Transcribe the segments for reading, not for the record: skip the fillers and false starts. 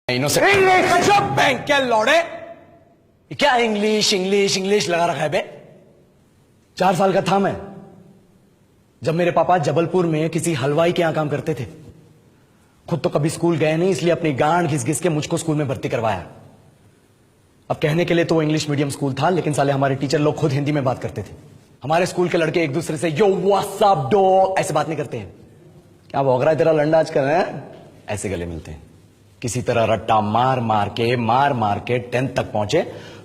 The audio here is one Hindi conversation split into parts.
बैंक क्या लौड़े, क्या इंग्लिश इंग्लिश इंग्लिश लगा रखा है बे। 4 साल का था मैं जब मेरे पापा जबलपुर में किसी हलवाई के यहां काम करते थे। खुद तो कभी स्कूल गए नहीं, इसलिए अपनी गांड घिस घिस के मुझको स्कूल में भर्ती करवाया। अब कहने के लिए तो वो इंग्लिश मीडियम स्कूल था, लेकिन साले हमारे टीचर लोग खुद हिंदी में बात करते थे। हमारे स्कूल के लड़के एक दूसरे से यो व्हाट्स अप डो ऐसे बात नहीं करते हैं। क्या भौंक रहा है तेरा लंडा आज कर रहे हैं, ऐसे गले मिलते हैं। किसी तरह रट्टा मार मार के 10th तक पहुंचे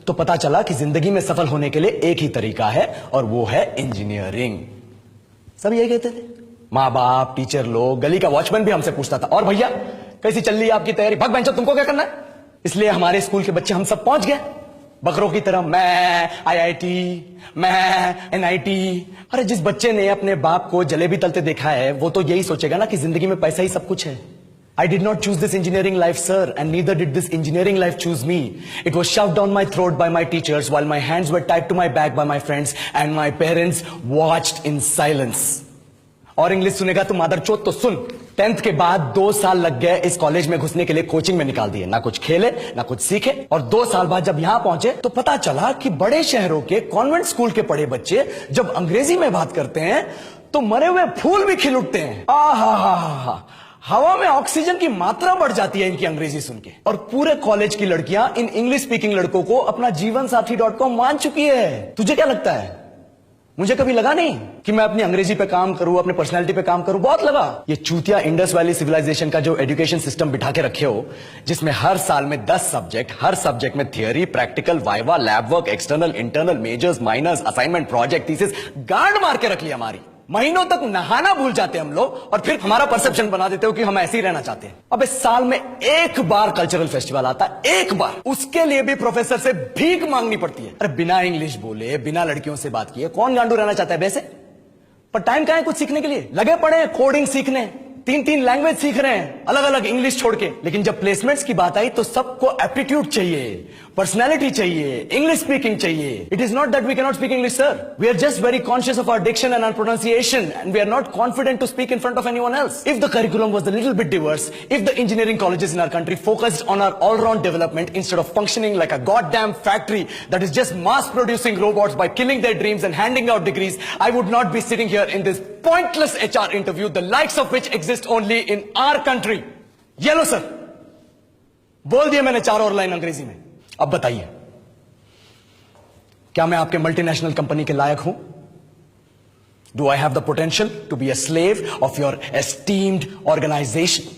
तो पता चला कि जिंदगी में सफल होने के लिए एक ही तरीका है, और वो है इंजीनियरिंग। सब यही कहते थे, माँ बाप, टीचर लोग, गली का वॉचमैन भी हमसे पूछता था, और भैया कैसी चल रही है आपकी तैयारी, भग बेंचो तुमको क्या करना है। इसलिए हमारे स्कूल के बच्चे हम सब पहुंच गए बकरों की तरह, मैं IIT, मैं NIT। अरे जिस बच्चे ने अपने बाप को जलेबी तलते देखा है वो तो यही सोचेगा ना कि जिंदगी में पैसा ही सब कुछ है। I did not choose this engineering life, sir, and neither did this engineering life choose me. It was shoved down my throat by my teachers while my hands were tied to my back by my friends and my parents watched in silence. और इंग्लिश सुनेगा तो मादरचोद तो सुन। 10th के बाद 2 साल लग गए इस कॉलेज में घुसने के लिए, कोचिंग में निकाल दिए, ना कुछ खेले ना कुछ सीखे। और 2 साल बाद जब यहां पहुंचे तो पता चला कि बड़े शहरों के कॉन्वेंट स्कूल के पढ़े बच्चे जब अंग्रेजी में बात करते हैं तो मरे हुए फूल भी खिल उठते हैं। आहा, हवा में ऑक्सीजन की मात्रा बढ़ जाती है इनकी अंग्रेजी सुन के। और पूरे कॉलेज की लड़कियां इन इंग्लिश स्पीकिंग लड़कों को अपना जीवनसाथी.com मान चुकी है। तुझे क्या लगता है, मुझे कभी लगा नहीं कि मैं अपनी अंग्रेजी पे काम करूं, अपनी पर्सनालिटी पे काम करूं, बहुत लगा। ये चूतिया इंडस वैली सिविलाइजेशन का जो एजुकेशन सिस्टम बिठा के रखे हो, जिसमें हर साल में 10 सब्जेक्ट, हर सब्जेक्ट में theory, practical, viva, lab work, external, internal, majors, minors, assignment, project, thesis, गांड मार के रख लिया हमारी। महीनों तक नहाना भूल जाते हम लोग और फिर हमारा परसेप्शन बना देते हो कि हम ऐसे ही रहना चाहते हैं। अब इस साल में एक बार कल्चरल फेस्टिवल आता है, एक बार, उसके लिए भी प्रोफेसर से भीख मांगनी पड़ती है। अरे बिना इंग्लिश बोले, बिना लड़कियों से बात किए कौन गांडू रहना चाहता है वैसे। पर टाइम कहां है कुछ सीखने के लिए, लगे पड़े हैं कोडिंग सीखने, 3 लैंग्वेज सीख रहे हैं अलग अलग इंग्लिश छोड़ के। लेकिन जब प्लेसमेंट्स की बात आई तो सबको एप्टीट्यूड चाहिए, पर्सनैलिटी चाहिए, इंग्लिश स्पीकिंग चाहिए। It is not that we can not speak English, sir, we are just very conscious of our diction and our pronunciation and we are not confident to speak in front of anyone else. If the curriculum was a little bit diverse, if the engineering colleges in our country focused on our all round development instead of functioning like a goddamn factory that is just mass producing robots by killing their dreams and handing out degrees, I would not be sitting here in this pointless HR interview, the likes of which exist only in our country. ये लो सर, बोल दिया मैंने 4 और लाइन अंग्रेजी में। अब बताइए, क्या मैं आपके मल्टीनेशनल कंपनी के लायक हूं? Do I have the potential to be a slave of your esteemed organization?